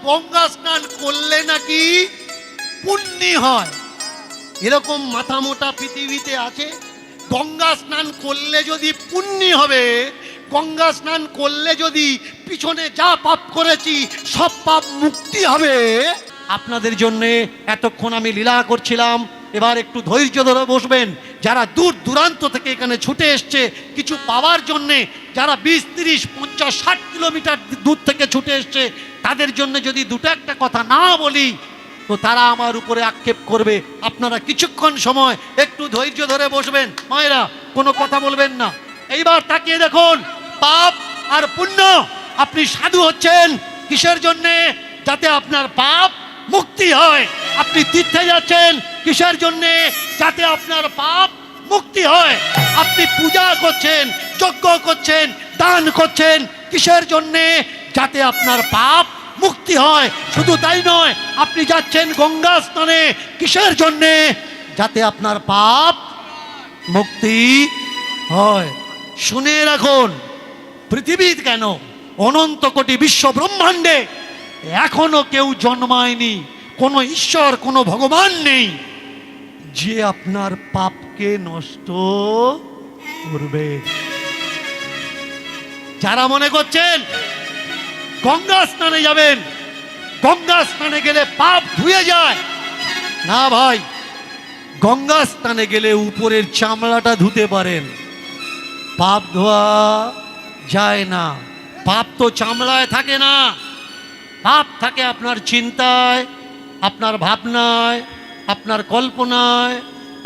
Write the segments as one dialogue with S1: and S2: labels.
S1: গঙ্গা স্নান করলে নাকি পুণ্যি হয়। এরকম মাথা মোটা পৃথিবীতে আছে? গঙ্গা স্নান করলে যদি পুণ্যি হবে, গঙ্গা স্নান করলে যদি পিছনে যা পাপ করেছি সব পাপ মুক্তি হবে। আপনাদের জন্যে এতক্ষণ আমি লীলা করছিলাম, এবার একটু ধৈর্য ধরে বসবেন। যারা দূর দূরান্ত থেকে এখানে ছুটে এসছে কিছু পাওয়ার জন্যে, যারা 20, 30, 50, 60 কিলোমিটার দূর থেকে ছুটে এসছে, তাদের জন্য যদি দুটো একটা কথা না বলি তো তারা আমার উপরে আক্ষেপ করবে। আপনারা কিছুক্ষণ সময় একটু ধৈর্য ধরে বসবেন। মায়েরা কোনো কথা বলবেন না। এইবার তাকিয়ে দেখুন, পাপ আর পুণ্য। আপনি সাধু হচ্ছেন কিসের জন্যে? যাতে আপনার পাপ মুক্তি হয়। আপনি তীর্থে যাচ্ছেন কিসের জন্যে? যাতে আপনার পাপ মুক্তি হয়। আপনি পূজা করছেন, যজ্ঞ করছেন, দান করছেন কিসের জন্যে? যাতে আপনার পাপ মুক্তি হয়। শুধু তাই নয়, আপনি যাচ্ছেন গঙ্গা স্নানে কিসের জন্যে? যাতে আপনার পাপ মুক্তি হয়। শুনে রাখুন, পৃথিবীতে কেন অনন্ত কোটি বিশ্ব ব্রহ্মাণ্ডে এখনো কেউ জন্মায়নি, কোনো ঈশ্বর কোনো ভগবান নেই যে আপনার পাপকে নষ্ট করবে। যারা মনে করছেন গঙ্গা স্নানে যাবেন, গঙ্গা স্নানে গেলে পাপ ধুয়ে যায়, না ভাই, গঙ্গা স্নানে গেলে উপরের চামড়াটা ধুতে পারেন, পাপ ধোয়া যায় না। পাপ তো চামড়ায় থাকে না, পাপ থাকে আপনার চিন্তায়, আপনার ভাবনায়, আপনার কল্পনায়,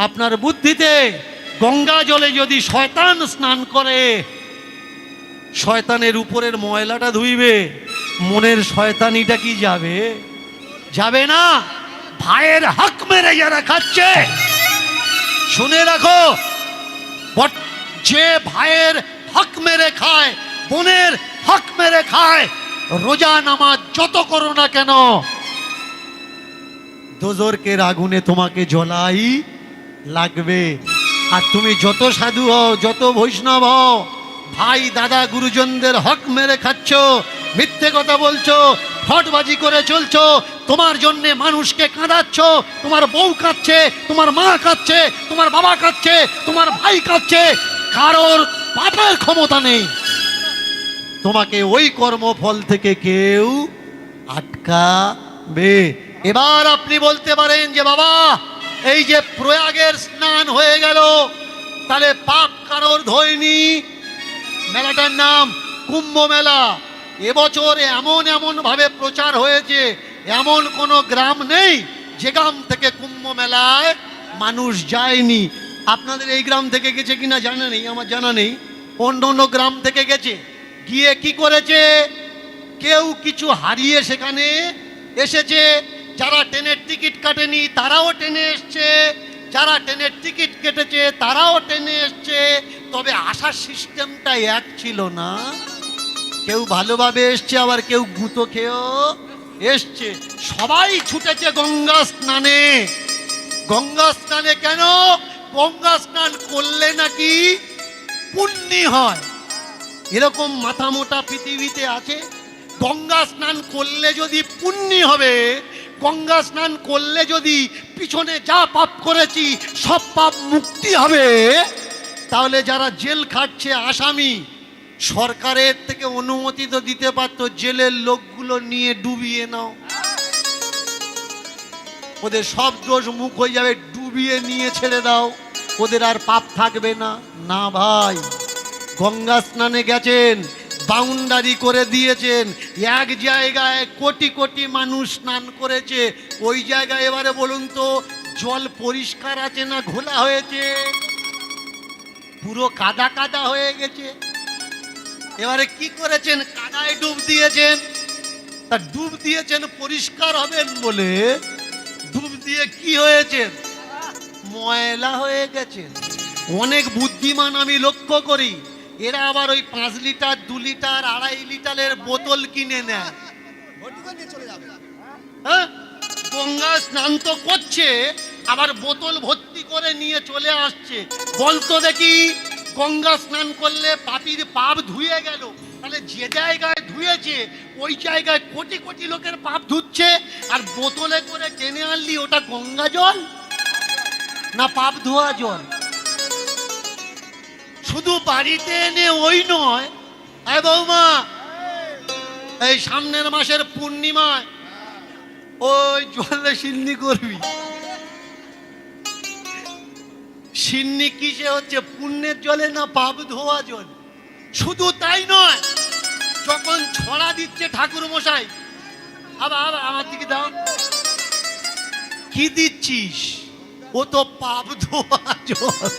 S1: আপনার বুদ্ধিতে। গঙ্গা জলে যদি শয়তান স্নান করে, শয়তানের উপরের ময়লাটা ধুইবে, মনের শয়তানিটা কি যাবে? যাবে না। ভাইয়ের হক মেরে যারা খাচ্ছে, শুনে রাখো, যে ভাইয়ের হক মেরে খায়, বোনের হক মেরে খায়, রোজা নামাজ যত করো না কেন, দোজরকের আগুনে তোমাকে জ্বলাই লাগবে। আর তুমি যত সাধু হও, যত বৈষ্ণব হও, ভাই দাদা গুরুজনদের হক মেরে খাচ্ছ, মিথ্যে কথা বলছো, ফটবাজি করে চলছো, তোমার জন্য মানুষকে কাঁদাচ্ছ, তোমার বউ কাঁদছে, তোমার মা কাঁদছে, তোমার বাবা কাঁদছে, তোমার ভাই কাঁদছে, কারোর পাপের ক্ষমতা নেই। তোমাকে ওই কর্মফল থেকে কেউ আটকাবে। এবার আপনি বলতে পারেন যে বাবা, এই যে প্রয়াগের স্নান হয়ে গেল, তাহলে পাপ কারোর ধোয়নি। মেলাটার নাম কুম্ভ মেলা। এবছর এমন ভাবে প্রচার হয়েছে, এমন কোনো গ্রাম নেই যে গ্রাম থেকে কুম্ভ মেলায় মানুষ যায়নি। আপনাদের এই গ্রাম থেকে গেছে কিনা জানা নেই, আমার জানা নেই। অন্য অন্য গ্রাম থেকে গেছে, গিয়ে কি করেছে? কেউ কিছু হারিয়ে সেখানে এসেছে। যারা ট্রেনের টিকিট কাটেনি তারাও ট্রেনে এসছে, যারা ট্রেনের টিকিট কেটেছে তারাও ট্রেনে এসছে। তবে আসার সিস্টেমটা এক ছিল না। কেউ ভালোভাবে এসছে, আবার কেউ গুঁতো খেয়েও এসছে। সবাই ছুটেছে গঙ্গা স্নানে। গঙ্গা স্নানে কেন? গঙ্গা স্নান করলে নাকি পুণ্যি হয়। এরকম মাথা মোটা পৃথিবীতে আছে? গঙ্গা স্নান করলে যদি পুণ্যি হবে, গঙ্গা স্নান করলে যদি পিছনে যা পাপ করেছি সব পাপ মুক্তি হবে, তাহলে যারা জেল খাটছে আসামি, সরকারের থেকে অনুমতি তো দিতে পারতো, জেলের লোকগুলো নিয়ে ডুবিয়ে নাও, ওদের সব দোষ মুখ হয়ে যাবে, ডুবিয়ে নিয়ে ছেড়ে দাও, ওদের আর পাপ থাকবে না। না ভাই, গঙ্গা স্নানে গেছেন, বাউন্ডারি করে দিয়েছেন, এক জায়গায় কোটি কোটি মানুষ স্নান করেছে, ওই জায়গায় এবারে বলুন তো জল পরিষ্কার আছে না ঘোলা হয়েছে? পুরো কাদা কাদা হয়ে গেছে। এবারে কি করেছেন? কাদায় ডুব দিয়েছেন। তা ডুব দিয়েছেন পরিষ্কার হবেন বলে, ডুব দিয়ে কি হয়েছে? ময়লা হয়ে গেছে। অনেক বুদ্ধিমান আমি লক্ষ্য করি, এরা আবার ওই 5 লিটার 2 লিটার 2.5 লিটারের বোতল কিনে নেয়। হ্যাঁ, গঙ্গা স্নান তো করছে, আবার বোতল ভর্তি করে নিয়ে চলে আসছে। বলতো দেখি, গঙ্গা স্নান করলে পাপীর পাপ ধুয়ে গেল, তাহলে যে জায়গায় ধুয়েছে ওই জায়গায় কোটি কোটি লোকের পাপ ধুচ্ছে, আর বোতলে করে টেনে আনলি ওটা গঙ্গা জল না পাপ ধোয়া জল? শুধু বাড়িতে এনে ওই নয়, এই বৌমা, এই সামনের মাসের পূর্ণিমায় ওই জলে সিন্নি করবি। সিন্নি কিসে হচ্ছে? পুণ্যের জলে না পাপ ধোয়া জল? শুধু তাই নয়, যখন ছড়া দিচ্ছে ঠাকুর মশাই, আবার আমার দিকে দাও, কি দিচ্ছিস? ও তো পাপ ধোয়া জল।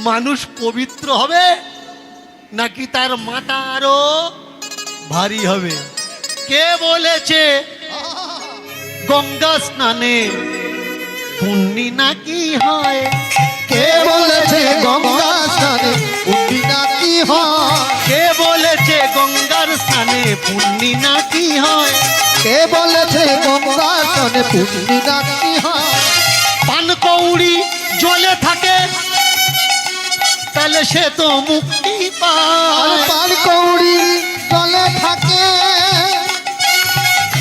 S1: মানুষ পবিত্র হবে নাকি তার মাথা আরো ভারী হবে? কে বলেছে গঙ্গা স্নানে পুণ্যি নাকি হয়?
S2: কে বলেছে গঙ্গা স্নানে পুণ্যি নাকি হয়?
S1: কে বলেছে গঙ্গার স্নানে পুণ্যি নাকি হয়?
S2: কে বলেছে গঙ্গা স্নানে পুণ্যি নাকি হয়?
S1: পানকৌড়ি জলে থাকে তাহলে সে তো মুক্তি
S2: আর
S1: পায়।
S2: পানকৌড়ি জলে থাকে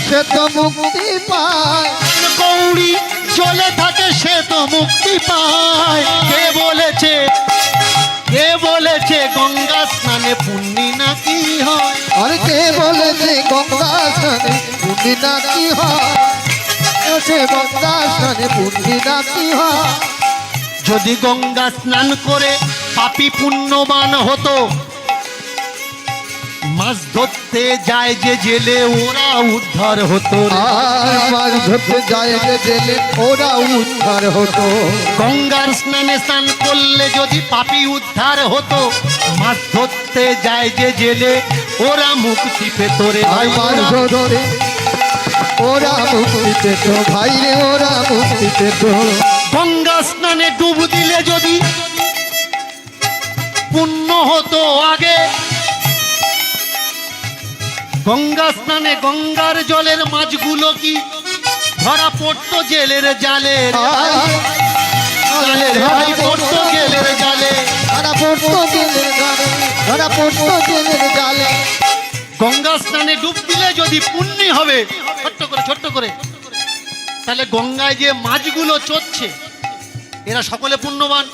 S2: সে তো মুক্তি পায়।
S1: পানকৌড়ি জলে থাকে সে তো মুক্তি পায়। কে বলেছে, কে বলেছে গঙ্গা স্নানে পুণ্যি নাকি হয়?
S2: আর কে বলেছে গঙ্গা স্নানে পুণ্যি নাকি হয়? সে গঙ্গা স্নানে পুণ্যি নাকি হয়?
S1: যদি গঙ্গা স্নান করে পাপী পুণ্যবান হতো, মাছ ধরতে যায় যে জেলে ওরা উদ্ধার হতো রে।
S2: আর মাছ ধরতে যায় যে জেলে ওরা উদ্ধার হতো।
S1: গঙ্গার স্নানে স্নান করলে যদি পাপী উদ্ধার হতো, মাছ ধরতে যায় যে জেলে ওরা মুক্তি পেত রে
S2: আর
S1: ভাই।
S2: মাছ ধরে ওরা মুক্তি পেত ভাই রে, ওরা মুক্তি পেত।
S1: গঙ্গা স্নানে ডুব দিলে যদি পুণ্য হতো আগে, গঙ্গা স্নানে গঙ্গার জলের মাছগুলো কি ধরা পড়তো জেলের জালে রে ভাই। জালে রে ভাই, পড়তো জেলের জালে।
S2: ধরা পড়তো জেলের জালে, ধরা পড়তো জেলের জালে।
S1: গঙ্গা স্নানে ডুব দিলে যদি পুণ্যি হবে, ছোট্ট করে ছোট্ট করে, তাহলে গঙ্গায় যে মাছগুলো চড়ছে এরা সকলে পুণ্যবান।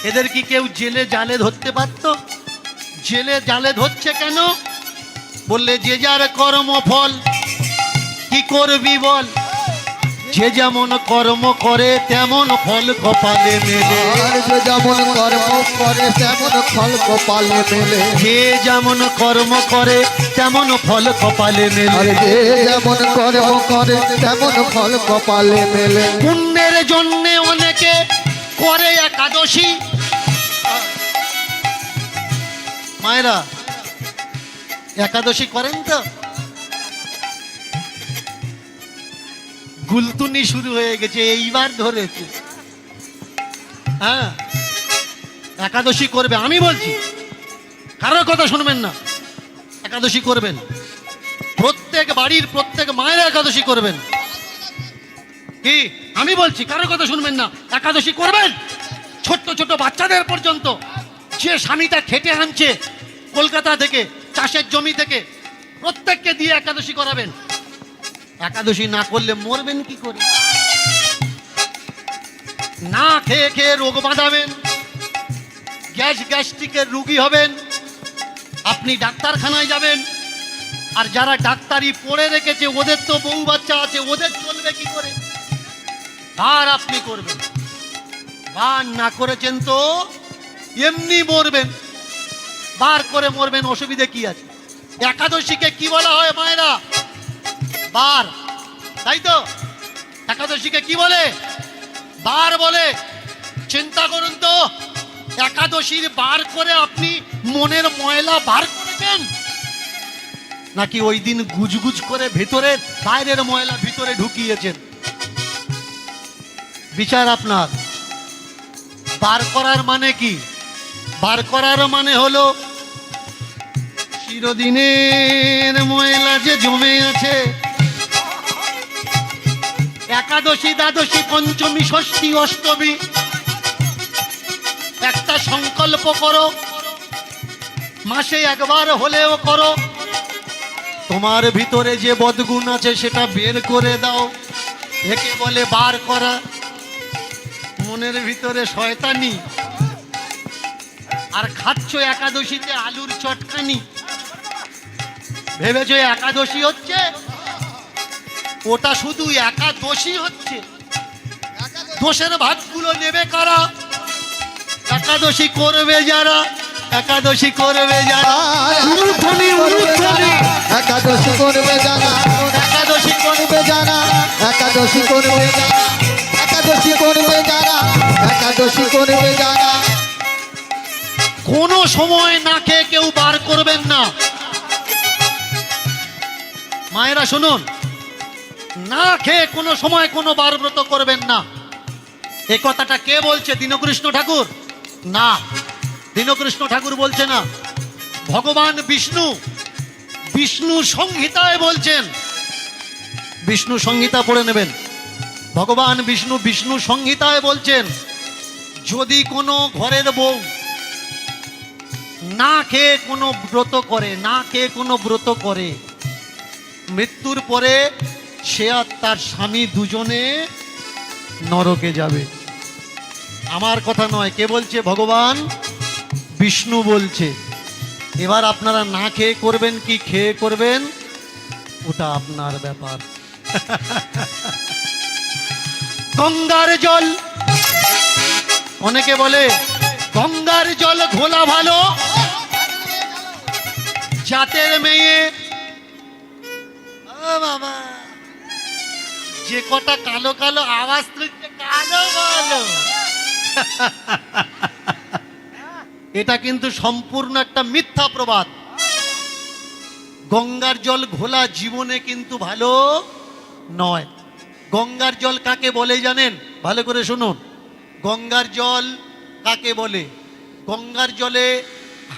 S1: এদের কি কেউ জেলে জালে ধরতে পারত? জেলে জালে ধরছে কেন? বললে যে যার কর্মফল কি করবি বল, যে যেমন কর্ম করে তেমন ফল কপালে মেলে।
S2: আর যে যেমন কর্ম করে তেমন ফল কপালে মেলে।
S1: যে যেমন কর্ম করে তেমন ফল কপালে
S2: আর
S1: মেলে।
S2: যে যেমন কর্ম করে তেমন ফল কপালে মেলে।
S1: পুণ্যের জন্যে অনেকে করে একাদশী। মায়েরা একাদশী করেন তো? গুলতুনি শুরু হয়ে গেছে, এইবার ধরেছে। হ্যাঁ, একাদশী করবে, আমি বলছি, কারোর কথা শুনবেন না। একাদশী করবেন, প্রত্যেক বাড়ির প্রত্যেক মায়েরা একাদশী করবেন। কি আমি বলছি, কারোর কথা শুনবেন না, একাদশী করবেন। ছোট্ট ছোট বাচ্চাদের পর্যন্ত, যে স্বামীটা খেটে আনছে কলকাতা থেকে, চাষের জমি থেকে, প্রত্যেককে দিয়ে একাদশী করাবেন। একাদশী না করলে মরবেন কি করে? না খেয়ে খেয়ে রোগ বাঁধাবেন, গ্যাস্ট্রিকের রোগী হবেন, আপনি ডাক্তারখানায় যাবেন। আর যারা ডাক্তারি পড়ে রেখেছে ওদের তো বউ বাচ্চা আছে, ওদের চলবে কি করে? বার আপনি করবেন, বার না করেছেন তো এমনি মরবেন। বার করে মরবেন, অসুবিধে কি আছে? একাদশীকে কি বলা হয় মায়েরা? বার, তাই তো? একাদশীকে কি বলে? বার বলে। চিন্তা করুন তো, একাদশীর বার করে আপনি মনের ময়লা বার করেছেন, নাকি ওই দিন গুজগুজ করে ভেতরে বাইরের ময়লা ভিতরে ঢুকিয়েছেন? বিচার আপনার। বার করার মানে কি? বার করার মানে হলো চিরদিনের ময়লা যে জমে আছে, একাদশী দ্বাদশী পঞ্চমী ষষ্ঠী অষ্টমী একটা সংকল্প করো, মাসে একবার হলেও করো। তোমার ভিতরে যে বদগুণ আছে সেটা বের করে দাও, একে বলে বার করা। মনের ভিতরে শয়তানি, আর খাচ্ছ একাদশীতে আলুর চটকানি। ভেবেছো একাদশী হচ্ছে? ওটা শুধু একাদশী হচ্ছে। দোষের ভাগগুলো নেবে কারা? একাদশী করবে যারা, একাদশী করবে যারা, উরুধ্বনি উরুধ্বনি,
S2: একাদশী করবে যারা,
S1: একাদশী
S2: করবে যারা, একাদশী করবে যারা, একাদশী করবে যারা, একাদশী করবে যারা।
S1: কোনো সময় না খেয়ে কেউ বার করবেন না। মায়েরা শুনুন, না খেয়ে কোনো সময় কোনো বার ব্রত করবেন না। এ কথাটা কে বলছে? দীনকৃষ্ণ ঠাকুর? না, দীনকৃষ্ণ ঠাকুর বলছে না, ভগবান বিষ্ণু বিষ্ণু সংহিতায় বলছেন। বিষ্ণু সংহিতা পড়ে নেবেন। ভগবান বিষ্ণু বিষ্ণু সংহিতায় বলছেন, যদি কোনো ঘরের বউ না খেয়ে কোনো ব্রত করে, না খেয়ে কোনো ব্রত করে, মৃত্যুর পরে সে আর তার স্বামী দুজনে নরকে যাবে। আমার কথা নয়, কে বলছে? ভগবান বিষ্ণু বলছে। এবার আপনারা না খেয়ে করবেন কি খেয়ে করবেন, ওটা আপনার ব্যাপার। গঙ্গার জল, অনেকে বলে গঙ্গার জল ঘোলা ভালো, জাতের মেয়ে। ও বাবা, যে কটা কালো কালো আওয়াজ তুলছে, কালো বলো। এটা কিন্তু সম্পূর্ণ একটা মিথ্যা প্রবাদ। গঙ্গার জল ঘোলা জীবনে কিন্তু ভালো নয়। গঙ্গার জল কাকে বলে জানেন? ভালো করে শুনুন, গঙ্গার জল কাকে বলে? গঙ্গার জলে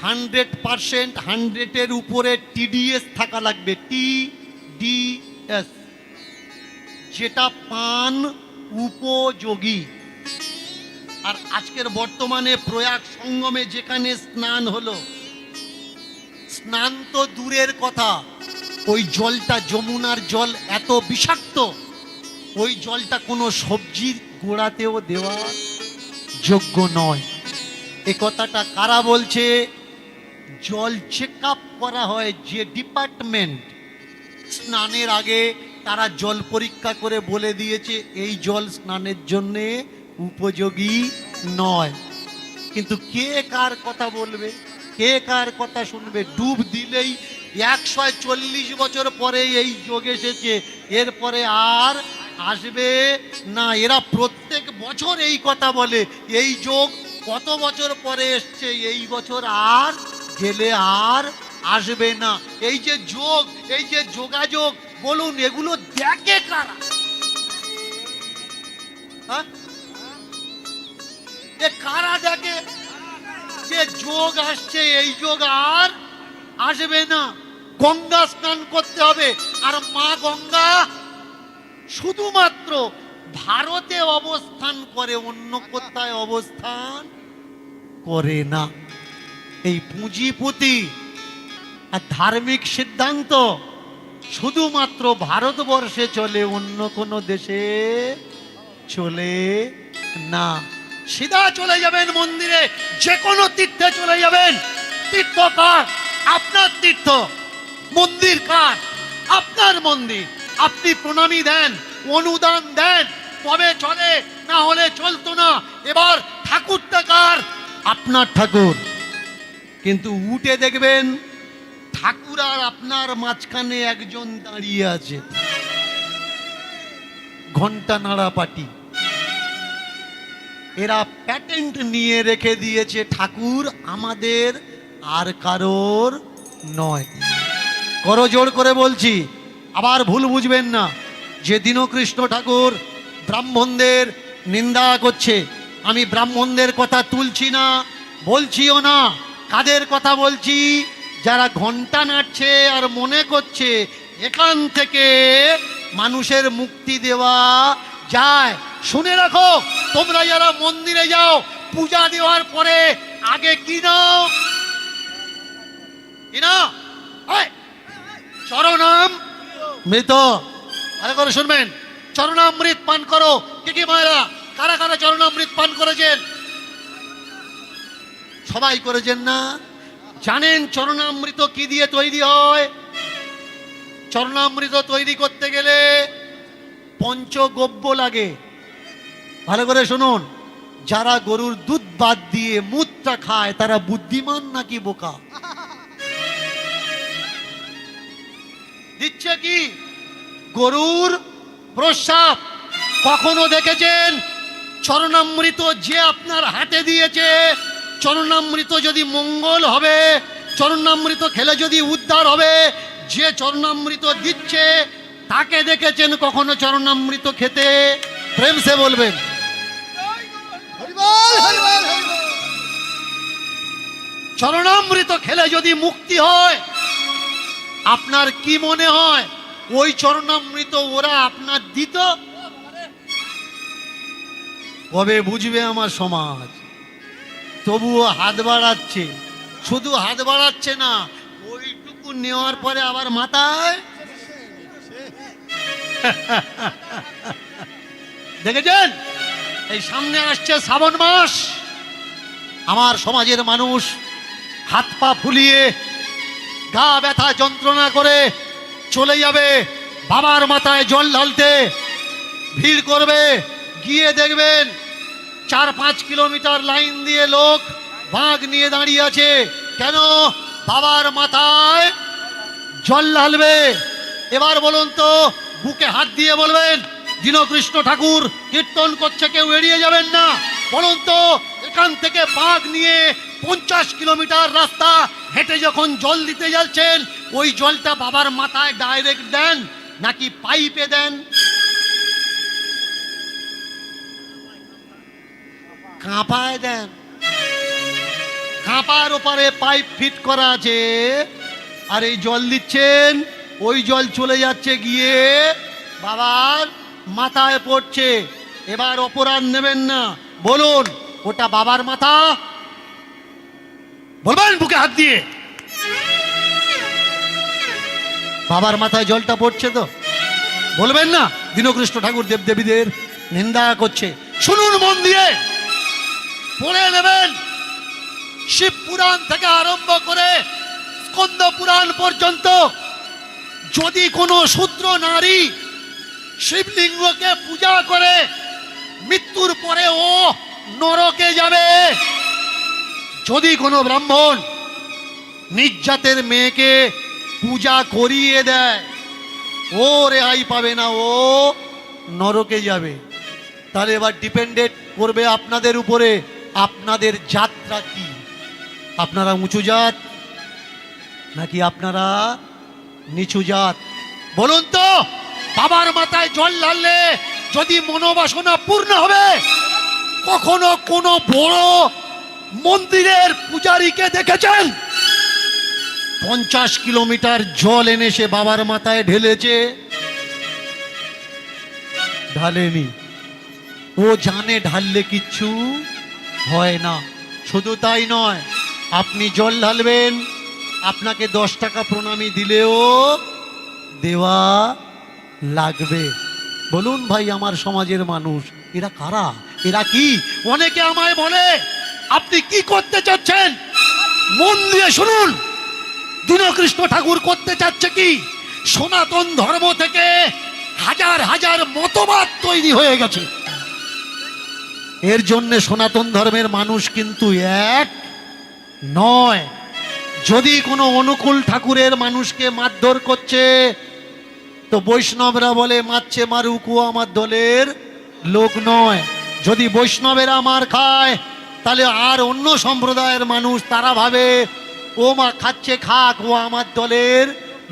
S1: 100%, 100-এর উপরে TDS থাকা লাগবে, TDS, যেটা পান উপযোগী। আর আজকের বর্তমানে প্রয়াগ সঙ্গমে যেখানে স্নান হলো, স্নান তো দূরের কথা, ওই জলটা, যমুনার জল এত বিষাক্ত, ওই জলটা কোনো সবজির গোড়াতেও দেওয়া যোগ্য নয়। এ কথাটা কারা বলছে? জল চেক আপ করা হয় যে ডিপার্টমেন্ট, স্নানের আগে তারা জল পরীক্ষা করে বলে দিয়েছে এই জল স্নানের জন্যে উপযোগী নয়। কিন্তু কে কার কথা বলবে, কে কার কথা শুনবে? ডুব দিলেই 140 বছর পরে এই যোগ এসেছে, এরপরে আর আসবে না। এরা প্রত্যেক বছর এই কথা বলে, এই যোগ কত বছর পরে এসছে, এই বছর আর গেলে আর আসবে না। এই যে যোগ, এই যে যোগাযোগ বলুন, এগুলো দেখে কারা? হ্যাঁ, এ কারা দেখে যে যোগ আসছে, এই যোগ আর আসবে না? গঙ্গা স্নান করতে হবে। আর মা গঙ্গা শুধুমাত্র ভারতে অবস্থান করে, অন্য কোথায় অবস্থান করে না। এই পুঁজিপুতি আর ধার্মিক সিদ্ধান্ত শুধুমাত্র ভারতবর্ষে চলে, অন্য কোনো দেশে চলে না। সিধা চলে যাবেন মন্দিরে, যে কোনো তীর্থে চলে যাবেন। তীর্থ কার? আপনার তীর্থ। মন্দির কার? আপনার মন্দির। আপনি প্রণামী দেন, অনুদান দেন, তবে চলে, না হলে চলতো না। এবার ঠাকুরটা কার? আপনার ঠাকুর। কিন্তু উঠে দেখবেন ঠাকুর আর আপনার মাঝখানে একজন দাঁড়িয়ে আছে, ঘন্টা নাড়া পাটি। এরা প্যাটেন্ট নিয়ে রেখে দিয়েছে, ঠাকুর আমাদের আর কারোর নয়। করজোড় করে বলছি, আবার ভুল বুঝবেন না যে দীনকৃষ্ণ ঠাকুর ব্রাহ্মণদের নিন্দা করছে। আমি ব্রাহ্মণদের কথা তুলছি না, বলছিও না। কাদের কথা বলছি? যারা ঘন্টা নাড়ছে আর মনে করছে এখান থেকে মানুষের মুক্তি দেওয়া যায়। শুনে রাখো, তোমরা যারা মন্দিরে যাও, পূজা দেওয়ার পরে আগে কি নাও? ইনা চরণাম মৃত। আরে করে শুনবেন, চরণামৃত পান করো। কি কি মায়েরা, কারা কারা চরণামৃত পান করেছেন? সবাই করেছেন না? জানেন চরণামৃত কি দিয়ে তৈরি হয়? চরণামৃত তৈরি করতে গেলে পঞ্চগব্য লাগে। ভালো করে শুনুন, যারা গরুর দুধ বাদ দিয়ে মুতটা খায় তারা বুদ্ধিমান নাকি বোকা? দিচ্ছে কি? গরুর প্রস্রাব। কখনো দেখেছেন চরণামৃত যে আপনার হাতে দিয়েছে, চরণামৃত যদি মঙ্গল হবে, চরণামৃত খেলে যদি উদ্ধার হবে, যে চরণামৃত দিচ্ছে তাকে দেখেছেন কখনো চরণামৃত খেতে? প্রেম সে বলবেন। চরণামৃত খেলে যদি মুক্তি হয়, আপনার কি মনে হয় ওই চরণামৃত ওরা আপনার দিত? কবে বুঝবে আমার সমাজ? তবুও হাত বাড়াচ্ছে। শুধু হাত বাড়াচ্ছে না, ওইটুকু নেওয়ার পরে আবার মাথায় দেখেছেন? এই সামনে আসছে শ্রাবণ মাস, আমার সমাজের মানুষ হাত পা ফুলিয়ে গা ব্যথা যন্ত্রণা করে চলে যাবে বাবার মাথায় জল ঢালতে। ভিড় করবে, গিয়ে দেখবেন 4-5 কিলোমিটার লাইন দিয়ে লোক বাঁক নিয়ে দাঁড়িয়ে আছে। কেন? বাবার মাথায় জল ঢালবে। এবার বলুন তো, বুকে হাত দিয়ে বলবেন, দীনকৃষ্ণ ঠাকুর কীর্তন করছে, কেউ এড়িয়ে যাবেন না। বলুন তো, এখান থেকে বাঁক নিয়ে 50 কিলোমিটার রাস্তা হেঁটে যখন জল দিতে যাচ্ছেন, ওই জলটা বাবার মাথায় ডাইরেক্ট দেন নাকি পাইপে দেন? কাঁপায় দেন। কাঁপার ওপারে পাইপ ফিট করা আছে, আর এই জল দিচ্ছেন, ওই জল চলে যাচ্ছে গিয়ে বাবার মাথায় পড়ছে। এবার অপরাধ নেবেন না, বলুন ওটা বাবার মাথা? বলবেন বুকে হাত দিয়ে, বাবার মাথায় জলটা পড়ছে তো? বলবেন না? দীনকৃষ্ণ ঠাকুর দেবদেবীদের নিন্দা করছে। শুনুন মন দিয়ে, পড়ে নেবেন। শিব পুরাণ থেকে আরম্ভ করে স্কন্দ পুরাণ পর্যন্ত, যদি কোনো শূদ্র নারী শিবলিঙ্গকে পূজা করে মৃত্যুর পরে ও নরকে যাবে। যদি কোনো ব্রাহ্মণ নিজ জাতের মেয়েকে পূজা করিয়ে দেয়, ও রেহাই পাবে না, ও নরকে যাবে। তাহলে এবার ডিপেন্ডেন্ট করবে আপনাদের উপরে, আপনাদের জাতটা কি? আপনারা উঁচু জাত নাকি আপনারা নিচু জাত? বলুন তো, বাবার মাথায় জল ঢাললে যদি মনোবাসনা পূর্ণ হবে, কখনো কোনো বড় মন্দিরের পূজারীকে দেখেছেন 50 কিলোমিটার জল এনে সে বাবার মাথায় ঢেলেছে? ঢালেনি। ও জানে ঢাললে কিচ্ছু হয় না। শুধু তাই নয়, আপনি জল ঢালবেন, আপনাকে 10 টাকা প্রণামী দিলেও দেওয়া লাগবে। বলুন ভাই, আমার সমাজের মানুষ এরা কারা? এরা কি? অনেকে আমায় বলে, আপনি কি করতে চাচ্ছেন? মন দিয়ে শুনুন, দীনকৃষ্ণ ঠাকুর করতে চাচ্ছে কি? সনাতন ধর্ম থেকে হাজার হাজার মতবাদ তৈরি হয়ে গেছে। এর জন্য সনাতন ধর্মের মানুষ কিন্তু এক নয়। যদি কোনো অনুকূল ঠাকুরের মানুষকে মারধর করছে, তো বৈষ্ণবরা বলে মারছে মারুক, ও আমার দলের লোক নয়। যদি বৈষ্ণবেরা মার খায়, তাহলে আর অন্য সম্প্রদায়ের মানুষ তারা ভাবে ও মা খাচ্ছে খাক, ও আমার দলের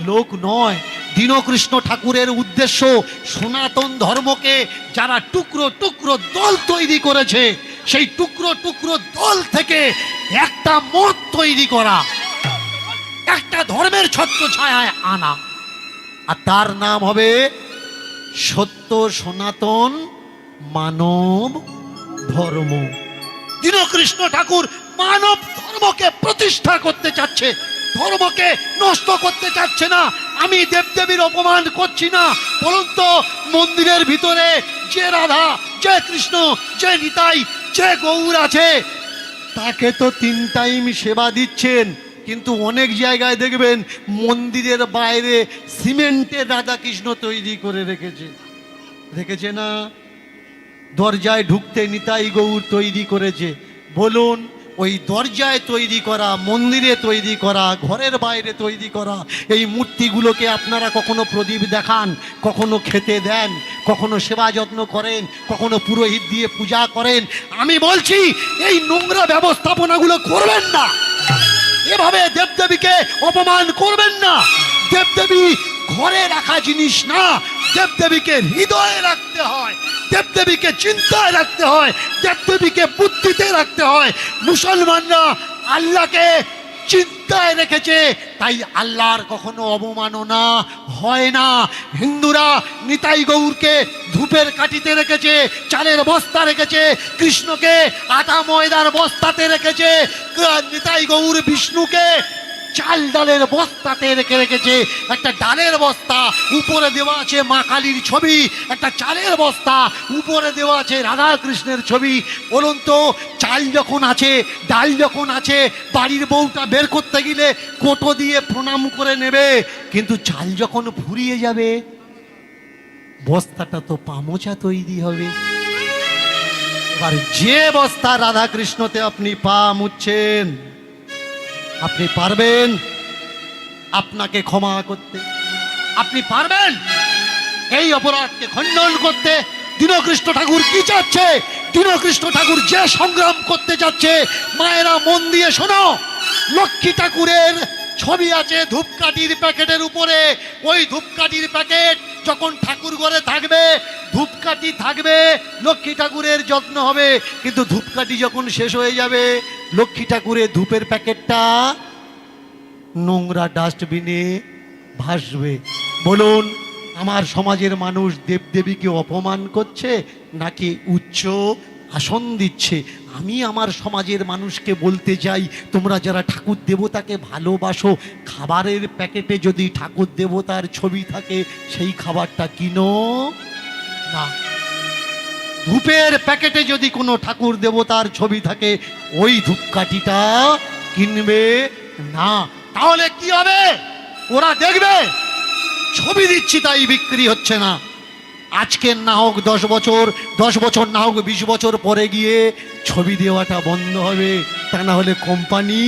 S1: লোক নয়। দীনকৃষ্ণ ঠাকুরের উদ্দেশ্য সনাতন ধর্মকে যারা টুকরো টুকরো দল তৈরি করেছে, সেই টুকরো টুকরো দল থেকে একটা মত তৈরি করা, একটা ধর্মের ছত্র ছায়ায় আনা, আর তার নাম হবে সত্য সনাতন মানব ধর্ম। দীনকৃষ্ণ ঠাকুর মানব ধর্মকে প্রতিষ্ঠা করতে চাচ্ছে। ধর্মকে নষ্ট করতে চাচ্ছে না। আমি দেবদেবীর অপমান করছি না। বলুন তো, মন্দিরের ভিতরে যে রাধা, যে কৃষ্ণ, যে নিতাই, যে গৌর আছে, তাকে তো 3 টাইম সেবা দিচ্ছেন। কিন্তু অনেক জায়গায় দেখবেন মন্দিরের বাইরে সিমেন্টের রাধা কৃষ্ণ তৈরি করে রেখেছে না? দরজায় ঢুকতে নিতাই গৌর তৈরি করেছে। বলুন, ওই দরজায় তৈরি করা, মন্দিরে তৈরি করা, ঘরের বাইরে তৈরি করা এই মূর্তিগুলোকে আপনারা কখনো প্রদীপ দেখান, কখনো খেতে দেন, কখনো সেবা যত্ন করেন, কখনো পুরোহিত দিয়ে পূজা করেন? আমি বলছি এই নোংরা ব্যবস্থাপনাগুলো করবেন না। এভাবে দেবদেবীকে অপমান করবেন না। দেবদেবী ঘরে রাখা জিনিস না, দেবদেবীকে হৃদয়ে রাখতে হয়, দেবদেবীকে চিন্তায় রাখতে হয়, দেবদেবীকে বুদ্ধিতে রাখতে হয়। মুসলমানরা আল্লাহকে চিন্তায় রেখেছে, তাই আল্লাহর কখনো অবমাননা হয় না। হিন্দুরা নিতাই গৌরকে ধূপের কাঠিতে রেখেছে, চালের বস্তা রেখেছে, কৃষ্ণকে আটা ময়দার বস্তাতে রেখেছে, নিতাই গৌর বিষ্ণুকে চাল ডালের বস্তাতে রেখেছে। একটা ডালের বস্তা, উপরে দেওয়া আছে মা কালীর ছবি, একটা চালের বস্তা, উপরে দেওয়া আছে রাধা কৃষ্ণের ছবি। বলুন তো, চাল যখন আছে, ডাল যখন আছে, বাড়ির বউটা বের করতে গেলে কোটো দিয়ে প্রণাম করে নেবে, কিন্তু চাল যখন ফুরিয়ে যাবে বস্তাটা তো পামোচা তৈরি হবে। এবার যে বস্তা রাধা কৃষ্ণতে আপনি পা মুছছেন, আপনি পারবেন আপনাকে ক্ষমা করতে? আপনি পারবেন এই অপরাধকে খণ্ডন করতে? দীনকৃষ্ণ ঠাকুর কি চাচ্ছে? দীনকৃষ্ণ ঠাকুর যে সংগ্রাম করতে যাচ্ছে, মায়েরা মন দিয়ে শোনো। লক্ষ্মী ঠাকুরের ছবি আছে ধূপকাঠির প্যাকেটের উপরে। ওই ধূপকাঠির প্যাকেট যখন ঠাকুর ঘরে থাকবে, ধূপকাঠি থাকবে, লক্ষ্মী ঠাকুরের যত্ন হবে। কিন্তু ধূপকাঠি যখন শেষ হয়ে যাবে, লক্ষ্মী ঠাকুরের ধূপের প্যাকেটটা নোংরা ডাস্টবিনে ভাসবে। বলুন, আমার সমাজের মানুষ দেবদেবীকে অপমান করছে নাকি উচ্চ আসন দিচ্ছে? আমি আমার সমাজের মানুষকে বলতে চাই, তোমরা যারা ঠাকুর দেবতাকে ভালোবাসো, খাবারের প্যাকেটে যদি ঠাকুর দেবতার ছবি থাকে সেই খাবারটা কিনো না। ধূপের প্যাকেটে যদি কোনো ঠাকুর দেবতার ছবি থাকে ওই ধূপকাঠিটা কিনবে না। তাহলে কি হবে? ওরা দেখবে ছবি দিচ্ছি তাই বিক্রি হচ্ছে না। আজকের না হোক 10 বছর, 10 বছর না হোক 20 বছর পরে গিয়ে ছবি দেওয়াটা বন্ধ হবে, তা না হলে কোম্পানি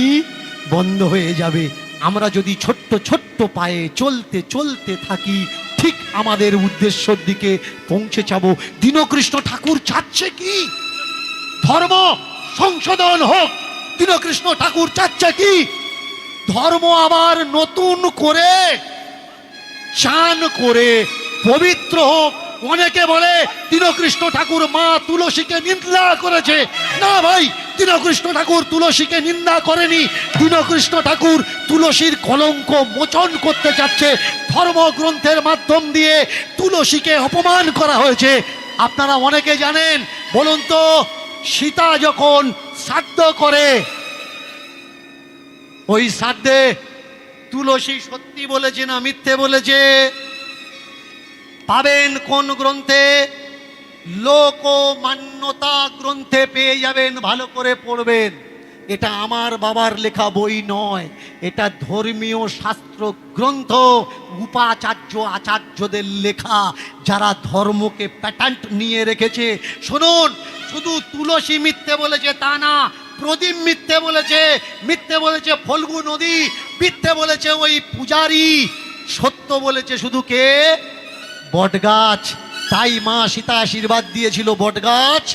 S1: বন্ধ হয়ে যাবে। আমরা যদি ছোট্ট ছোট্ট পায়ে চলতে চলতে থাকি, ঠিক আমাদের উদ্দেশ্যের দিকে পৌঁছে যাব। দীনকৃষ্ণ ঠাকুর চাচ্ছে কি? ধর্ম সংশোধন হোক। দীনকৃষ্ণ ঠাকুর চাচ্ছে কি? ধর্ম আবার নতুন করে চান করে পবিত্র হোক। অনেকে বলে দীনকৃষ্ণ ঠাকুর মা তুলসীকে নিন্দা করেছে। না ভাই, দীনকৃষ্ণ ঠাকুর তুলসীকে নিন্দা করেনি। দীনকৃষ্ণ ঠাকুর তুলসীর কলঙ্ক মোচন করতে চাচ্ছে। ধর্মগ্রন্থের মাধ্যম দিয়ে তুলসীকে অপমান করা হয়েছে। আপনারা অনেকে জানেন। বলুন তো, সীতা যখন শ্রাদ্ধ করে, ওই শ্রাদ্ধে তুলসী সত্যি বলেছে না মিথ্যে বলেছে? পাবেন কোন গ্রন্থে? লোকমান্যতা গ্রন্থে পেয়ে যাবেন, ভালো করে পড়বেন। এটা আমার বাবার লেখা বই নয়, এটা ধর্মীয় শাস্ত্র গ্রন্থ, উপাচার্য আচার্যদের লেখা, যারা ধর্মকে প্যাটার্ন নিয়ে রেখেছে। শুনুন, শুধু তুলসী মিথ্যে বলেছে তা না, প্রদীপ মিথ্যে বলেছে, মিথ্যে বলেছে ফল্গু নদী, মিথ্যে বলেছে ওই পূজারি, সত্য বলেছে শুধু কে? বটগাছ। তাই মা সীতা আশীর্বাদ দিয়েছিল, বটগাছ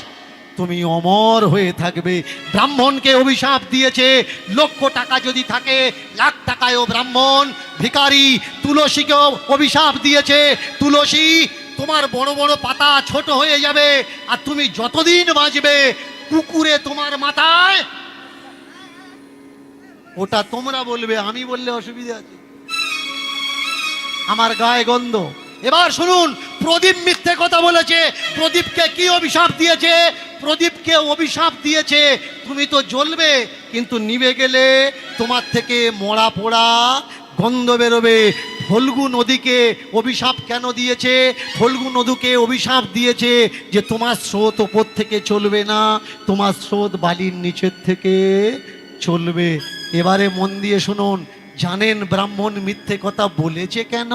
S1: তুমি অমর হয়ে থাকবে। ব্রাহ্মণকে অভিশাপ দিয়েছে, 1,00,000 টাকা যদি থাকে, 1,00,000 টাকায়ও ব্রাহ্মণ ভিখারি। তুলসীকেও অভিশাপ দিয়েছে, তুলসী তোমার বড় বড় পাতা ছোট হয়ে যাবে, আর তুমি যতদিন বাঁচবে কুকুরে তোমার মাথায়। ওটা তোমরা বলবে, আমি বললে অসুবিধা আছে? আমার গায়ে গন্ধ। এবার শুনুন, প্রদীপ মিথ্যে কথা বলেছে। প্রদীপকে কি অভিশাপ দিয়েছে? প্রদীপকে অভিশাপ দিয়েছে তুমি তো জ্বলবে, কিন্তু নিভে গেলে তোমার থেকে মরা পোড়া গন্ধ বেরোবে। ফল্গু নদীকে অভিশাপ কেন দিয়েছে? ফল্গু নদীকে অভিশাপ দিয়েছে যে তোমার স্রোত ওপর থেকে চলবে না, তোমার স্রোত বালির নিচের থেকে চলবে। এবারে মন দিয়ে শুনুন, জানেন ব্রাহ্মণ মিথ্যে কথা বলেছে কেন?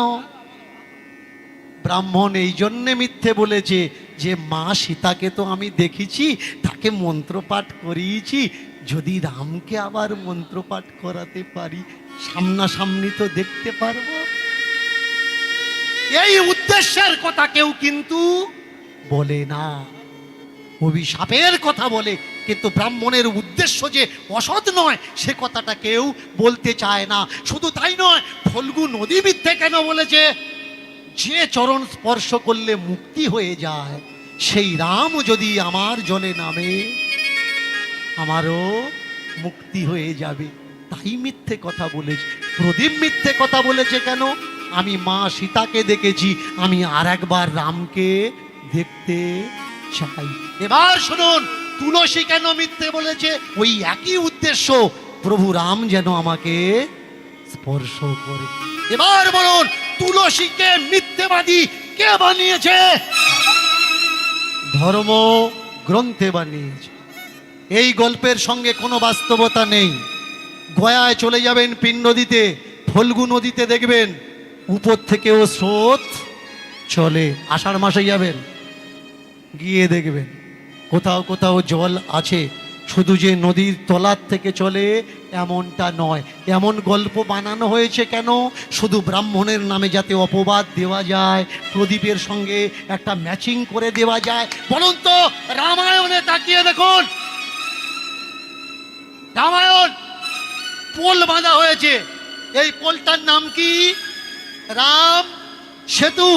S1: ব্রাহ্মণ এই জন্যে মিথ্যে বলেছে যে মা সীতাকে তো আমি দেখেছি, তাকে মন্ত্রপাঠ করিয়েছি, যদি রামকে আবার মন্ত্রপাঠ করাতে পারি সামনাসামনি তো দেখতে পারবো। এই উদ্দেশ্যের কথা কেউ কিন্তু বলে না, অভিশাপের কথা বলে, কিন্তু ব্রাহ্মণের উদ্দেশ্য যে অসৎ নয় সে কথাটা কেউ বলতে চায় না। শুধু তাই নয়, ফল্গু নদী মিথ্যে কেন বলেছে? যে চরণ স্পর্শ করলে মুক্তি হয়ে যায়, সেই রাম যদি আমার জলে নামে আমারও মুক্তি হয়ে যাবে, তাই মিথ্যে কথা বলেছে। প্রদীপ মিথ্যে কথা বলেছে কেন? আমি মা সীতাকে দেখেছি, আমি আর একবার রামকে দেখতে চাই। এবার শুনুন, তুলসী কেন মিথ্যে বলেছে? ওই একই উদ্দেশ্য, প্রভু রাম যেন আমাকে স্পর্শ করে। এবার বলুন, তুলসীকে মিথ্যেবাদী কে বানিয়েছে? ধর্ম গ্রন্থে বানিয়েছে। এই গল্পের সঙ্গে কোনো বাস্তবতা নেই। গয়ায় চলে যাবেন পিণ্ড দিতে, ফল্গু নদীতে দেখবেন উপর থেকেও স্রোত চলে। আষাঢ় মাসে যাবেন, গিয়ে দেখবেন কোথাও কোথাও জল আছে, শুধু যে নদীর তলার থেকে চলে এমনটা নয়। এমন গল্প বানানো হয়েছে কেন? শুধু ব্রাহ্মণের নামে যাতে অপবাদ দেওয়া যায়, প্রদীপের সঙ্গে একটা ম্যাচিং করে দেওয়া যায়। বলুন তো, রামায়ণে তাকিয়ে দেখুন, রামায়ণ পোল বাঁধা হয়েছে, এই পোলটার নাম কি? রাম সেতু।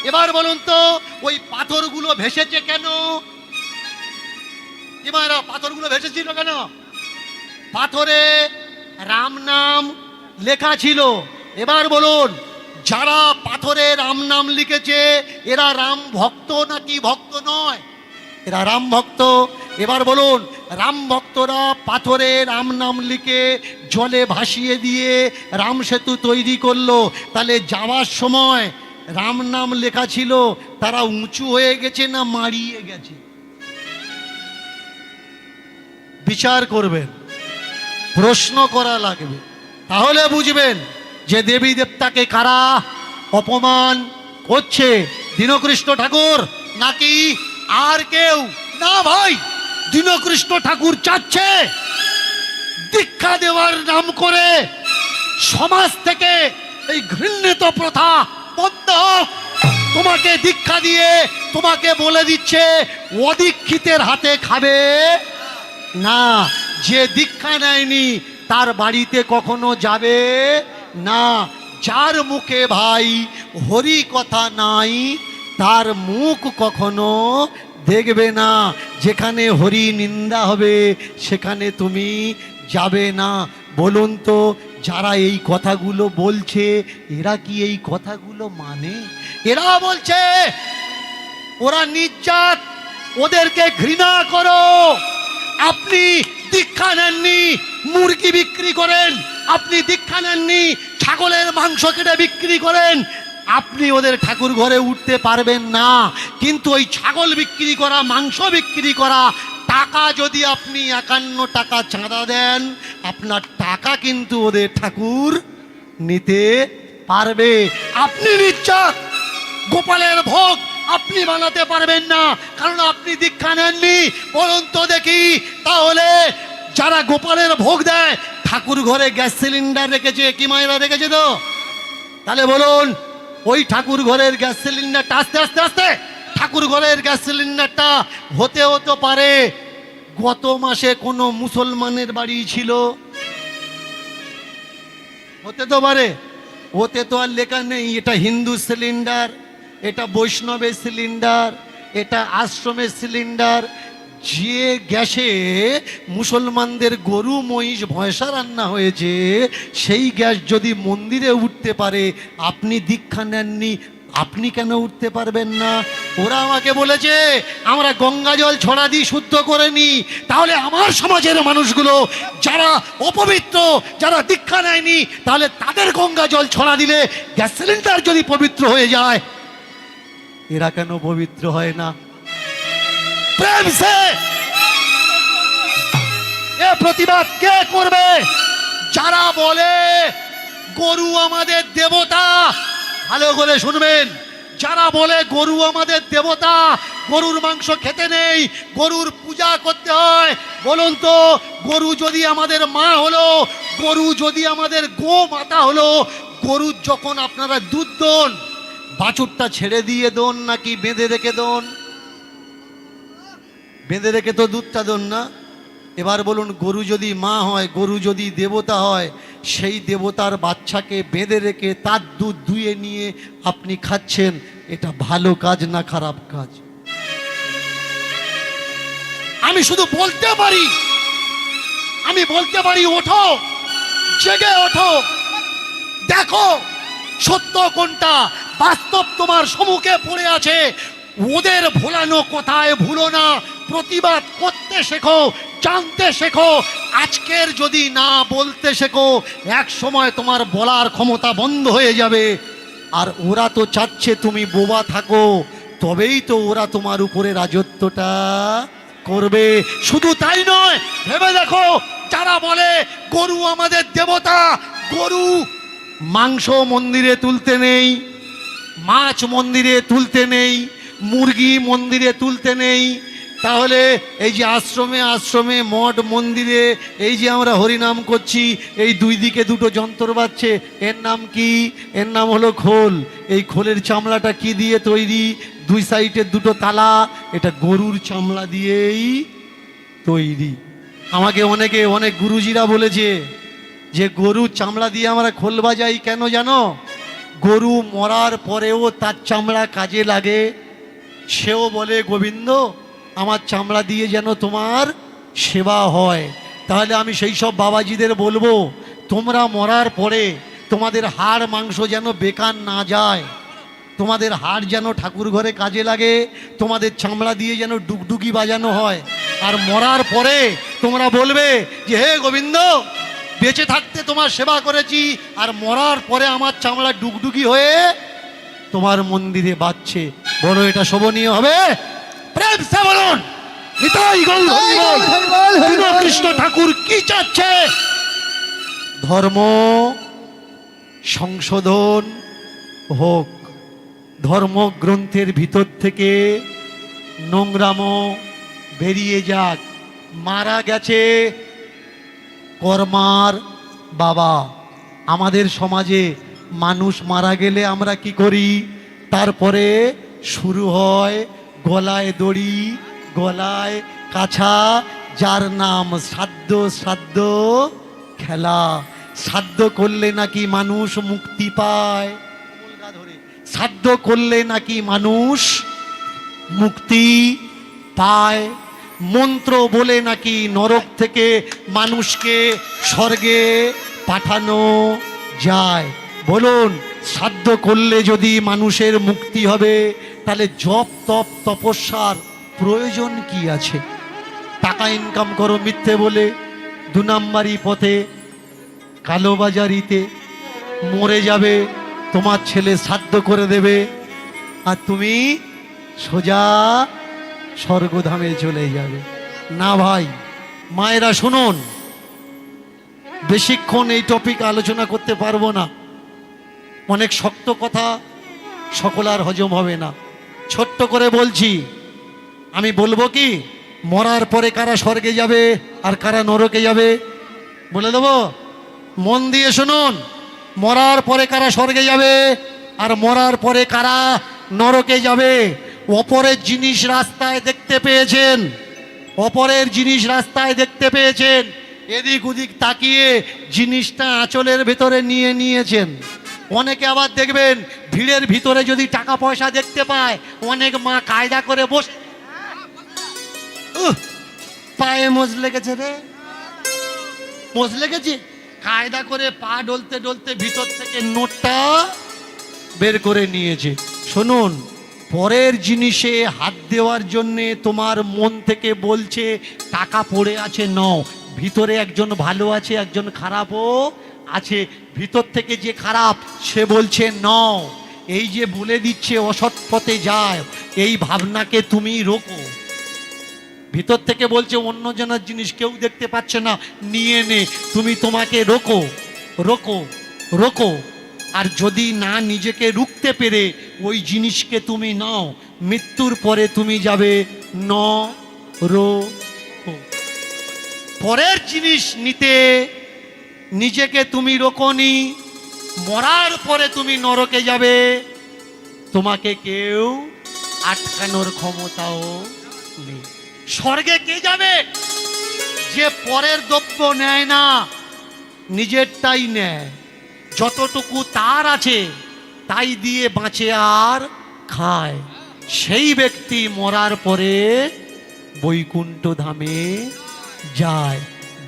S1: এবার বলুন তো, ওই পাথরগুলো ভেসেছে কেন? কি মায়েরা, পাথরগুলো ভেসেছিল কেন? পাথরে রাম নাম লেখা ছিল। এবার বলুন, যারা পাথরে রাম নাম লিখেছে এরা রাম ভক্ত নাকি ভক্ত নয়? এরা রাম ভক্ত। এবার বলুন, রাম ভক্তরা পাথরে রাম নাম লিখে জলে ভাসিয়ে দিয়ে রাম সেতু তৈরি করলো, তাহলে যাওয়ার সময় রাম নাম লেখা ছিল, তারা উঁচু হয়ে গেছে না মাড়িয়ে গেছে? বিচার করবেন, প্রশ্ন করা লাগবে, তাহলে বুঝবেন যে দেবী দেবতাকে কারা অপমান করছে, দীনকৃষ্ণ ঠাকুর নাকি আর কেউ? না ভাই, দীনকৃষ্ণ ঠাকুর চাচ্ছে দীক্ষা দেওয়ার নাম করে সমাজ থেকে এই ঘৃণিত প্রথা বন্ধ হোক। তোমাকে দীক্ষা দিয়ে তোমাকে বলে দিচ্ছে অদীক্ষিতের হাতে খাবে না। যে দীক্ষা নেয়নি তার বাড়িতে কখনো যাবে না। যার মুখে ভাই হরি কথা নাই তার মুখ কখনো দেখবে না। যেখানে হরি নিন্দা হবে সেখানে তুমি যাবে না। বলুন তো, যারা এই কথাগুলো বলছে এরা কি এই কথাগুলো মানে? এরা বলছে ওরা নির্জাত, ওদেরকে ঘৃণা করো। আপনি দীক্ষা নেননি, মুরগি বিক্রি করেন। আপনি দীক্ষা নেননি, ছাগলের মাংস কেটে বিক্রি করেন। আপনি ওদের ঠাকুর ঘরে উঠতে পারবেন না। কিন্তু ওই ছাগল বিক্রি করা, মাংস বিক্রি করা, টাকা যদি আপনি 51 টাকা চাঁদা দেন, আপনার টাকা কিন্তু ওদের ঠাকুর নিতে পারবে। আপনি নির্জাত, গোপালের ভোগ আপনি বানাতে পারবেন না, কারণ আপনি দীক্ষা নেননি। বলুন তো দেখি, তাহলে যারা গোপালের ভোগ দেয় ঠাকুর ঘরে গ্যাস সিলিন্ডার রেখেছে কি মায়েরা রেখেছে তো? তাহলে বলুন, ওই ঠাকুর ঘরের গ্যাস সিলিন্ডারটা আস্তে আস্তে আস্তে ঠাকুর ঘরের গ্যাস সিলিন্ডারটা হতেও তো পারে গত মাসে কোনো মুসলমানের বাড়ি ছিল, হতে তো পারে। ওতে তো আর লেখা নেই এটা হিন্দু সিলিন্ডার, এটা বৈষ্ণবের সিলিন্ডার, এটা আশ্রমের সিলিন্ডার। যে গ্যাসে মুসলমানদের গরু মহিষ ভয়সা রান্না হয়েছে সেই গ্যাস যদি মন্দিরে উঠতে পারে, আপনি দীক্ষা নেননি, আপনি কেন উঠতে পারবেন না? ওরা আমাকে বলেছে আমরা গঙ্গা জল ছড়া দিয়ে শুদ্ধ করে নি, তাহলে আমার সমাজের মানুষগুলো যারা অপবিত্র, যারা দীক্ষা নেয়নি, তাহলে তাদের গঙ্গা জল ছড়া দিলে গ্যাস সিলিন্ডার যদি পবিত্র হয়ে যায়, এরা কেন পবিত্র হয় না? প্রেম সে এ প্রতিবাদ কে করবে? যারা বলে গরু আমাদের দেবতা, ভালো করে শুনবেন, যারা বলে গরু আমাদের দেবতা, গরুর মাংস খেতে নেই, গরুর পূজা করতে হয়, বলুন তো গরু যদি আমাদের মা হলো, গরু যদি আমাদের গো মাতা হলো, গরুর যখন আপনারা দুধ দোন, বাছুরটা ছেড়ে দিয়ে দোন নাকি বেঁধে রেখে দোন? বেঁধে রেখে তো দুধটা দোন না। এবার বলুন, গরু যদি মা হয়, গরু যদি দেবতা হয়, সেই দেবতার বাচ্চাকে বেঁধে রেখে তার দুধ ধুয়ে নিয়ে আপনি খাচ্ছেন, এটা ভালো কাজ না খারাপ কাজ? আমি শুধু বলতে পারি, আমি বলতে পারি ওঠো, জেগে ওঠো, দেখো সত্য কোনটা, বাস্তব তোমার সম্মুখে পড়ে আছে। ওদের ভোলানো কোথায় ভুলো না, প্রতিবাদ করতে শেখো, জানতে শেখো। আজকের যদি না বলতে শেখো, এক সময় তোমার বলার ক্ষমতা বন্ধ হয়ে যাবে। আর ওরা তো চাচ্ছে তুমি বোবা থাকো, তবেই তো ওরা তোমার উপরে রাজত্বটা করবে। শুধু তাই নয়, ভেবে দেখো, যারা বলে গরু আমাদের দেবতা, গরু মাংস মন্দিরে তুলতে নেই, মাছ মন্দিরে তুলতে নেই, মুরগি মন্দিরে তুলতে নেই, তাহলে এই যে আশ্রমে আশ্রমে মঠ মন্দিরে এই যে আমরা হরিনাম করছি, এই দুই দিকে দুটো যন্ত্র বাজছে, এর নাম কি? এর নাম হলো খোল। এই খোলের চামড়াটা কি দিয়ে তৈরি? দুই সাইডের দুটো তালা, এটা গরুর চামড়া দিয়েই তৈরি। আমাকে অনেক গুরুজিরা বলেছে যে গরুর চামড়া দিয়ে আমরা খোল বাজাই কেন জানো? গরু মরার পরেও তার চামড়া কাজে লাগে। সেও বলে গোবিন্দ আমার চামড়া দিয়ে যেন তোমার সেবা হয়। তাহলে আমি সেই সব বাবাজিদের বলবো, তোমরা মরার পরে তোমাদের হাড় মাংস যেন বেকার না যায়, তোমাদের হাড় যেন ঠাকুর ঘরে কাজে লাগে, তোমাদের চামড়া দিয়ে যেন ডুগডুগি বাজানো হয়। আর মরার পরে তোমরা বলবে যে হে গোবিন্দ, বেঁচে থাকতে তোমার সেবা করেছি, আর মরার পরে আমার চামড়া ডুগডুগি হয়ে তোমার মন্দিরে বাজছে। বলো এটা শোভনীয় হবে? প্রেম সে বলুন, নিতাই গৌর হরি বল। কৃষ্ণ ঠাকুর কি চাচ্ছে? ধর্ম সংশোধন হোক, ধর্মগ্রন্থের ভিতর থেকে নোংরামো বেরিয়ে যাক। মারা গেছে কর্মার বাবা। আমাদের সমাজে মানুষ মারা গেলে আমরা কি করি? তারপরে শুরু হয় গলায় দড়ি, গলায় কাছা, যার নাম শ্রাদ্ধ, শ্রাদ্ধ খেলা। শ্রাদ্ধ করলে নাকি মানুষ মুক্তি পায়, শ্রাদ্ধ করলে নাকি মানুষ মুক্তি পায়। মন্ত্র বলে নাকি নরক থেকে মানুষকে স্বর্গে পাঠানো যায়। বলুন, শ্রাদ্ধ করলে যদি মানুষের মুক্তি হবে, তাহলে জপ তপ তপস্যার প্রয়োজন কি আছে? টাকা ইনকাম করো মিথ্যে বলে, দু নাম্বারি পথে, কালোবাজারিতে মরে যাবে, তোমার ছেলে শ্রাদ্ধ করে দেবে, আর তুমি সোজা স্বর্গধামে চলে যাবে। না ভাই, মায়েরা শুনুন, বেশিক্ষণ এই টপিক আলোচনা করতে পারবো না, অনেক শক্ত কথা, সকল আর হজম হবে না। ছোট্ট করে বলছি, আমি বলবো কি, মরার পরে কারা স্বর্গে যাবে আর কারা নরকে যাবে বলে দেবো? মন দিয়ে শুনুন, মরার পরে কারা স্বর্গে যাবে আর মরার পরে কারা নরকে যাবে। অপরের জিনিস রাস্তায় দেখতে পেয়েছেন, অপরের জিনিস রাস্তায় দেখতে পেয়েছেন, এদিক ওদিক তাকিয়ে জিনিসটা আঁচলের ভেতরে নিয়ে নিয়েছেন। অনেকে আবার দেখবেন ভিড়ের ভিতরে যদি টাকা পয়সা দেখতে পায়, অনেক মা কায়দা করে বসে, পায়ে মোজ লেগেছে রে, মোজ লেগেছে, কায়দা করে পা ডলতে ডলতে ভিতর থেকে নোটটা বের করে নিয়েছে। শুনুন, পরের জিনিসে হাত দেওয়ার জন্যে তোমার মন থেকে বলছে টাকা পড়ে আছে, নাও। ভিতরে একজন ভালো আছে, একজন খারাপও আছে। ভিতর থেকে যে খারাপ সে বলছে নাও। এই যে বলে দিচ্ছে অসৎ পথে যায়, এই ভাবনাকে তুমি রোকো। ভিতর থেকে বলছে অন্য জনের জিনিস কেউ দেখতে পাচ্ছে না, নিয়ে নে। তুমি তোমাকে রোকো, রোকো, রোকো। আর যদি না নিজেকে রুখতে পেরে ওই জিনিসকে তুমি নাও, মৃত্যুর পরে তুমি যাবে ন রো। পরের জিনিস নিতে নিজেকে তুমি রোকনি, মরার পরে তুমি নরকে যাবে, তোমাকে কেউ আটকানোর ক্ষমতাও নেই। স্বর্গে কে যাবে? যে পরের দ্রব্য নেয় না, নিজেরটাই নেয়। যতটুকু তার আছে তাই দিয়ে বাঁচে আর খায়, সেই ব্যক্তি মরার পরে বৈকুণ্ঠ ধামে যায়।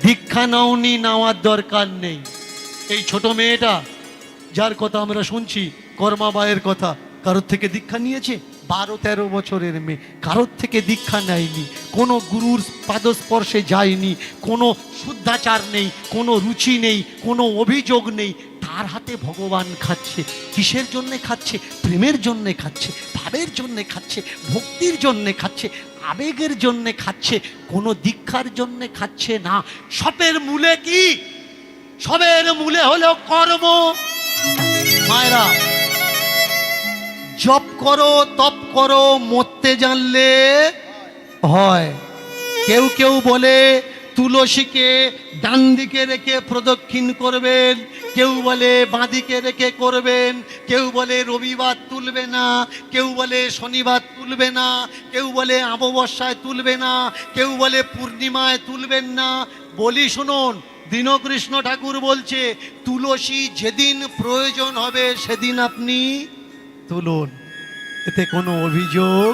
S1: দীক্ষা নাওনি, নেওয়ার দরকার নেই। এই ছোট মেয়েটা যার কথা আমরা শুনছি, কর্মাবায়ের কথা, কারোর থেকে দীক্ষা নিয়েছে? 12-13 বছরের মেয়ে, কারোর থেকে দীক্ষা নেয়নি, কোনো গুরুর পাদস্পর্শে যায়নি, কোনো শুদ্ধাচার নেই, কোনো রুচি নেই, কোনো অভিযোগ নেই। তার হাতে ভগবান খাচ্ছে। কিসের জন্যে খাচ্ছে? প্রেমের জন্যে খাচ্ছে, ভাবের জন্যে খাচ্ছে, ভক্তির জন্যে খাচ্ছে, আবেগের জন্যে খাচ্ছে, কোনো দীক্ষার জন্যে খাচ্ছে না। সবের মূলে কি? সবের মূলে হলো কর্ম। মায়েরা, জপ করো, তপ করো, মরতে জানলে হয়। কেউ কেউ বলে তুলসীকে ডান দিকে রেখে প্রদক্ষিণ করবেন, কেউ বলে বাঁ দিকে রেখে করবেন, কেউ বলে রবিবার তুলবে না, কেউ বলে শনিবার তুলবে না, কেউ বলে অমাবস্যায় তুলবে না, কেউ বলে পূর্ণিমায় তুলবেন না। বলি শুনুন, দীনকৃষ্ণ ঠাকুর বলছে তুলসী যেদিন প্রয়োজন হবে সেদিন আপনি তুলুন, এতে কোনো অভিযোগ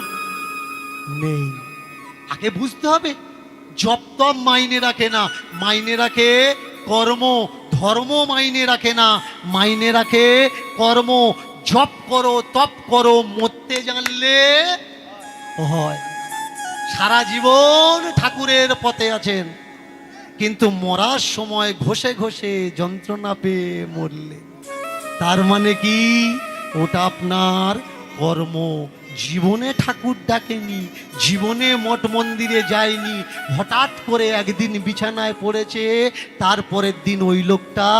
S1: নেই। আগে বুঝতে হবে, জপ তপ মাইনে রাখে না, মাইনে রাখে কর্ম। ধর্ম মাইনে রাখে না, মাইনে রাখে কর্ম। জপ করো, তপ করো, মরতে জানলে হয়। সারা জীবন ঠাকুরের পথে আছেন, কিন্তু মরার সময় ঘষে ঘষে যন্ত্রণা পেয়ে মরলেন। তার মানে কি? ওটা আপনার কর্ম। জীবনে ঠাকুর ডাকেনি, জীবনে মঠ মন্দিরে যায়নি, হঠাৎ করে একদিন বিছানায় পড়েছে, তারপরের দিন ওই লোকটা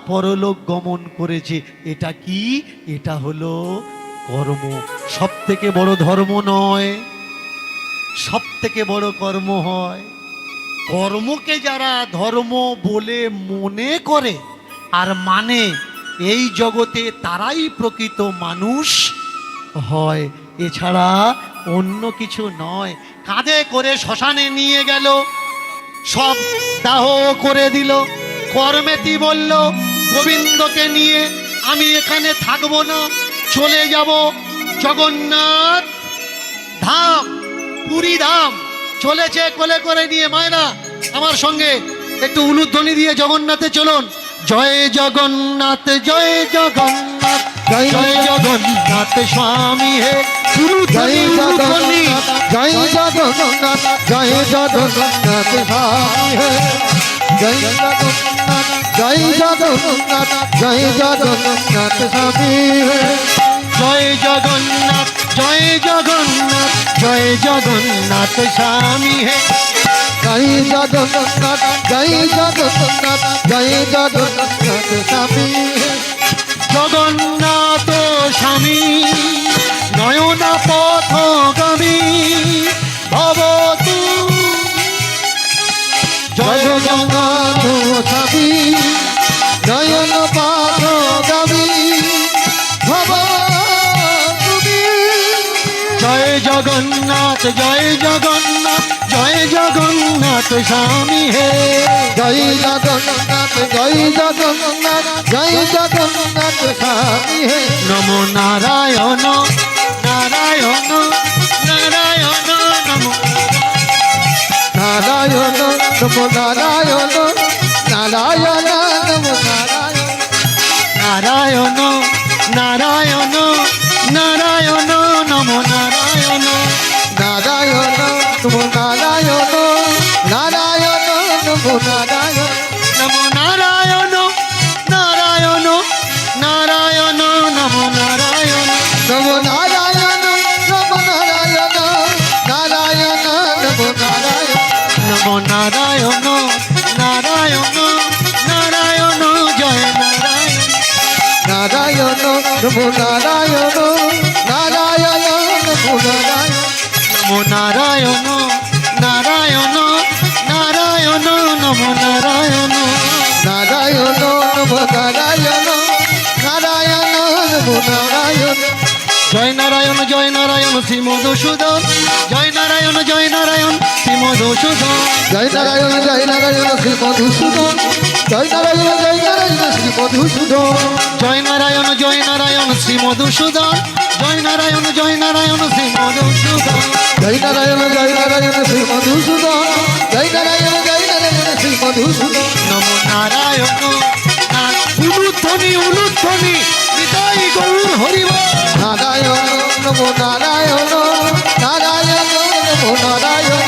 S1: পরলোক গমন করেছে। এটা কি? এটা হলো কর্ম। সব থেকে বড় ধর্ম নয়, সব থেকে বড় কর্ম হয়। কর্মকে যারা ধর্ম বলে মনে করে আর মানে, এই জগতে তারাই প্রকৃত মানুষ হয়, এছাড়া অন্য কিছু নয়। কাঁধে করে শ্মশানে নিয়ে গেল, সব দাহ করে দিল। কর্মেতি বলল গোবিন্দকে নিয়ে আমি এখানে থাকবো না, চলে যাব জগন্নাথ ধাম, পুরী ধাম। চলেছে কোলে করে নিয়ে। মায়েরা আমার সঙ্গে একটু উলুধ্বনি দিয়ে জগন্নাথে চলুন। জয় জগন্নাথ, জয় জগন্নাথ, জয় জয় জগন্নাথ স্বামী হে।
S2: জয় জগন্নাথ, জয় জগন্নাথ, জয় জগন্নাথ স্বামী হে। জয় জগন্নাথ, জয় জগন্নাথ, জয় জগন্নাথ স্বামী হে।
S1: জয় জগন্নাথ, জয় জগন্নাথ, জয় জগন্নাথ স্বামী হে।
S2: জয় জগন্নাথ, জয় জগন্নাথ, জয় জগন্নাথ স্বামী হে।
S1: জগন্নাথ স্বামী নয়না পথগামী ভবতু।
S2: জয় জগন্নাথ স্বামী নয়ন পথগামী ভব তুমি।
S1: জয় জগন্নাথ, জয় জগন্নাথ, জয় জগন্নাথ স্বামী হে।
S2: জয় জগন্নাথ, জয় জগন্নাথ, জয় জগন্নাথ স্বামী হে।
S1: নমো নারায়ণ, নারায়ণ, নারায়ণ, নমো
S2: নারায়ণ নমো নারায়ণ, নারায়ণ নমো নারায়ণ।
S1: নারায়ণ, নারায়ণ, নারায়ণ, নমো নারায়ণ।
S2: নম নারায়ণ নম নারায়ণ নারায়ণ নম নারায়ণ
S1: নমো নারায়ণ নারায়ণ নারায়ণ জয় নারায়ণ
S2: নারায়ণ নম নারায়ণ নারায়ণ নম নারায়ণ
S1: নমো নারায়ণ নারায়ণ নারায়ণ নমো নারায়ণ
S2: নারায়ণ নম নারায়ণ নারায়ণ নম নারায়ণ
S1: জয় নারায়ণ শ্রী মধুসূদন জয় নারায়ণ শ্রী মধুসূদন
S2: জয় নারায়ণ শ্রী মধুসূদন জয় নারায়ণ শ্রী মধুসূদন
S1: জয় নারায়ণ শ্রী মধুসূদন জয় নারায়ণ শ্রী মধুসূদন
S2: জয় নারায়ণ শ্রী মধুসূদন জয় নারায়ণ শ্রী মধুসূদন
S1: নমো নারায়ণ উলুধ্বনি হৃদয় গৌর হরিব
S2: নারায়ণ নম নারায়ণ নারায়ণ নম নারায়ণ